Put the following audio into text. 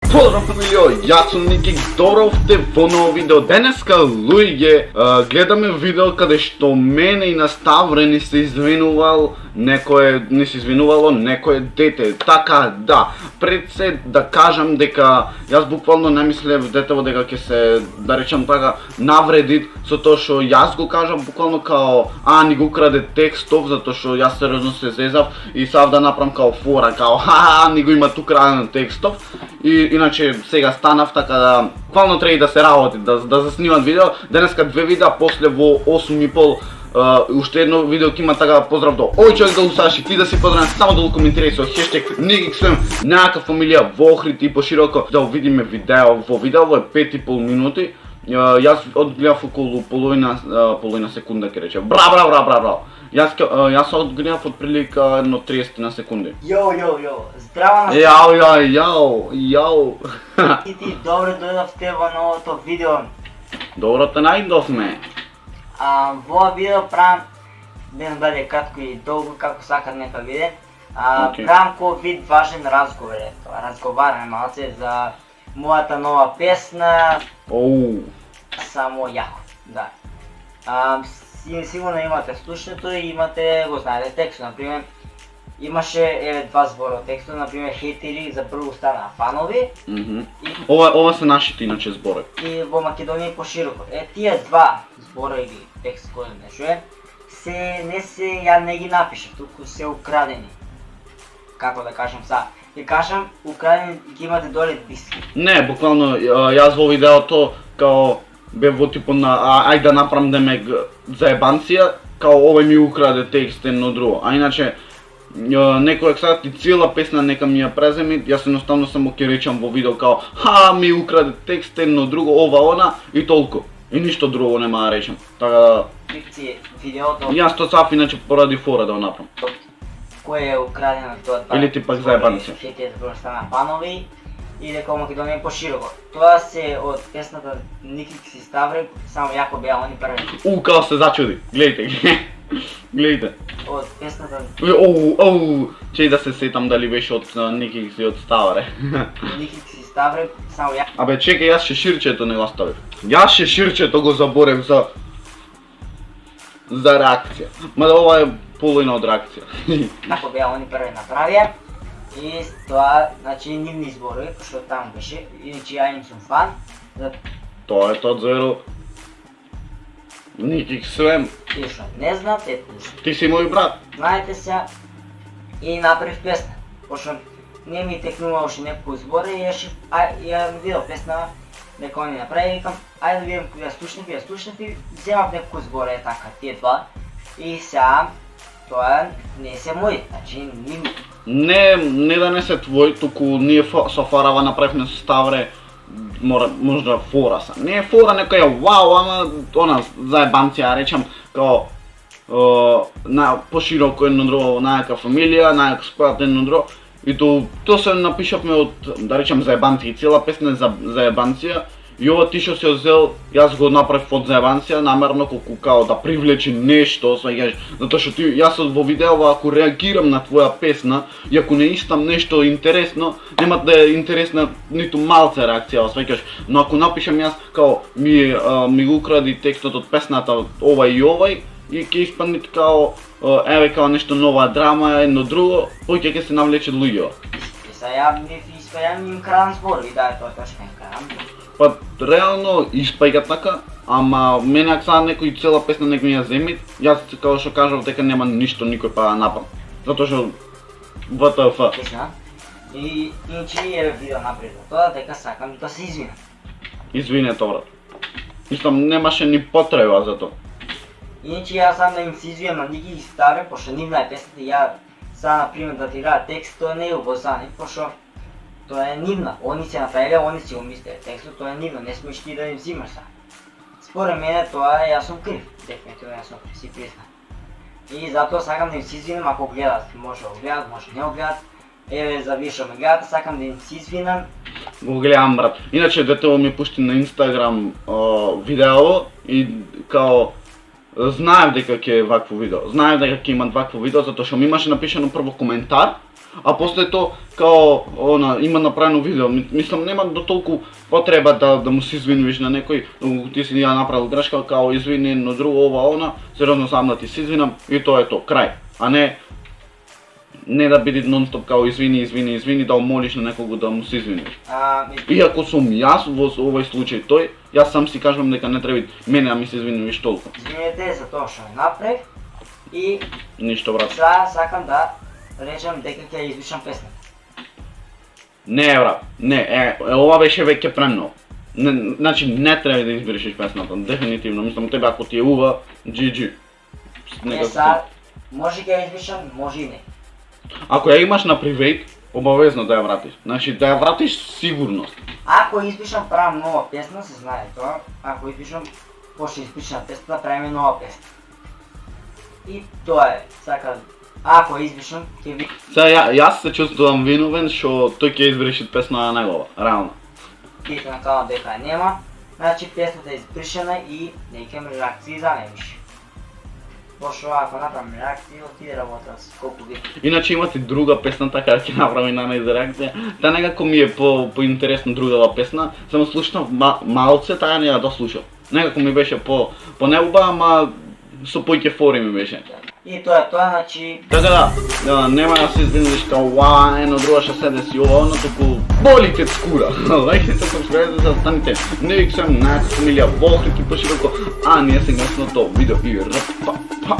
Поздрав фамилио, јас сум Ники, добровте во ново видео. Денеска, луѓе, гледаме видео каде што мене и на Ставре не се извинувало некое дете. Така, да, пред се да кажам дека јас буквално не мислев детево дека ќе се, да речам така, навреди со тоа што јас го кажам буквално као ни го украде текстов, затоа што јас сериозно се зезав и сав да направам као фора, као ни го има ту украден текстов. И иначе сега станав така да буквално треба и да се работи, да заснимат видео. Денеска две видеа, после во 8:30 уште едно видео ќе има, така поздрав до овој човек да го слушаш, ти да си поздравен, само да го коментирај со хештег NikiXM, некака фамилија во Охрид и пошироко, да видиме видео. Во видео е 5,5 минути. Јас одгледав околу половина секунда, ќе речем. Бра. Јас одгледав отприлика едно 30 на секунди. Јо, здраво на Јао. И ти добро дојдовте во новото видео. Добро те најдовме. Во видео правам, без да биде кратко и долго, како сакат нека биде. Правам кој вид важен разговор, разговараме малце за мојата нова песна. Само јако, да. Сигурно имате слушнато и го знаете текстот, например. Имаше два збора од текстот, например хейтери за прво стана фанови. Ова се нашите иначе збори. И во Македонија пошироко. Тие два збора или текст кој не чуе, ја не ги напишав, туку се украдени. Како да кажам са? Ќе кажам, украдени ги имате доле диски. Не, буквално јас во видеото као бе во типот на ајде да направам демек заебанција, као овој ми украде текст едно друго. А иначе некој сега ти цела песна нека ми ја преземи, јас едноставно само ќе речам во видео као ми украде текст едно друго, ова она и толку. И ништо друго нема да речам. Така видеото. Јас тоа саф иначе поради фора да го направам. Кој е украдено тоа два. Или ти пак заебанција. Хейтери за стана фанови и дека Македонија е пошироко. Тоа се од песната Никикси Ставре, само јако беа они први. Као се зачуди. Гледайте. Од песната чеј да се сетам дали беше од Никикси од Ставре. Никикси Ставре, само јако. Абе чекај, јас шеширчето не го ставив. Јас шеширчето го заборев за реакција. Мада ова е половина од реакција. Како беа они први направија. И тоа, значи, нивни зборови, пошто таму беше, иначе ја им сум фан. Тоа е тоа зверо. NikiXM. И што не знаат, Ти си мој брат. знаете се и направив песна. Пошто не ми текнува уште некој збор и ја видов песна дека они направи, викам, ајде да видам кој ја слушнав и земав некој збор така, тие два. И сега, тоа не се мој, значи нивни. Не да не се твој, туку ние со Фарава направивме со Ставре можда фора са. Не е фора некоја ама она заебанција, речам, као пошироко едно друго, најака фамилија, најака спојат едно друго. И тоа се напишавме од, да речам, заебанција, цела песна за заебанција. И ова ти што се зел, јас го направив од заебанција, намерно колку као да привлечи нешто, сваѓаш, затоа што јас во видео ако реагирам на твоја песна и ако не истам нешто интересно, нема да е интересна ниту малце реакција, сваќаш, но ако напишам јас као ми го укради текстот од песната овај и овај и ќе испадне као еве као нешто нова драма, едно друго, повеќе ќе се навлече луѓето. Сега ја ми крадам зборови, да, тоа точно им крадам. Па реално испаѓа така, ама мене ако сега некој цела песна нека ми ја земи, јас као што кажав дека нема ништо никој па да напам. Затоа што ВТФ. И иначе е видео напред за тоа дека сакам да се извинам. Извинете брат. Мислам немаше ни потреба за тоа. Иначе јас сам да им се извинам на Ники Ставре, пошто нивна е песната, ја сега например да ти дадат текст, тоа не е убозани, пошто тоа е нивна, они се направиле, они си го мислеле текстот, тоа е нивно, не смеш ти да им взимаш са. Според мене тоа е, јас сум крив, дефинитивно јас сум си признам. И затоа сакам да им се извинам ако гледат, може да го гледат, може не го гледат. Еве за вие што ме гледате, сакам да им се извинам. Го гледам брат. Иначе детево ми пушти на Инстаграм видео и као знаев дека ќе е вакво видео. Знаев дека ќе имат вакво видео затоа што ми имаше напишано прво коментар, а после то као има направено видео. Мислам нема до толку потреба да му се извинуваш на некој, ти си ја направил грешка, као извини, но друго ова, сериозно сам да ти се извинам и тоа е то, крај. А не да биде нон-стоп као извини, да умолиш на некого да му се извиниш. Иако сум јас во овој случај тој, јас сам си кажувам дека не треба мене да ми се извинуваш толку. Извинете за тоа што направив и Ништо, брат. сакам да речем дека ќе извишам песна. Не, брат, не, ова беше веќе премногу. Значи не треба да избереш песната, дефинитивно. Мислам тебе ако ти е ува, GG. Може ќе ја извишам, може и не. Ако ја имаш на привейт, обавезно да ја вратиш. Значи да ја вратиш сигурност. Ако избишам правам нова песна, се знае тоа. Ако избишам, после избишам песната, правиме нова песна. И тоа е, ако избишам, ќе ви... Сега јас се чувствувам виновен што тој ќе избреше песна на негова, реално. Пите на канал дека нема, значи песната е избришена и не ќе реакции за немиш. Пошто ако направим реакции, отиде работа с колку ви. Иначе имате друга песна, така ќе направи на неја реакција. Та некако ми е поинтересно другава песна, само слушнав малце, таа не ја дослушав. Некако ми беше по-неуба, ама со поќе фори ми беше. И тоа е тоа, значи... Така да, нема да се извиниш као едно друго ще се деси ова, току болите скура. Лајките, сабскрајбите, се останите невик сам, најака фамилија, волхрики пошироко, а ние сега сме на тоа видео и рп, па.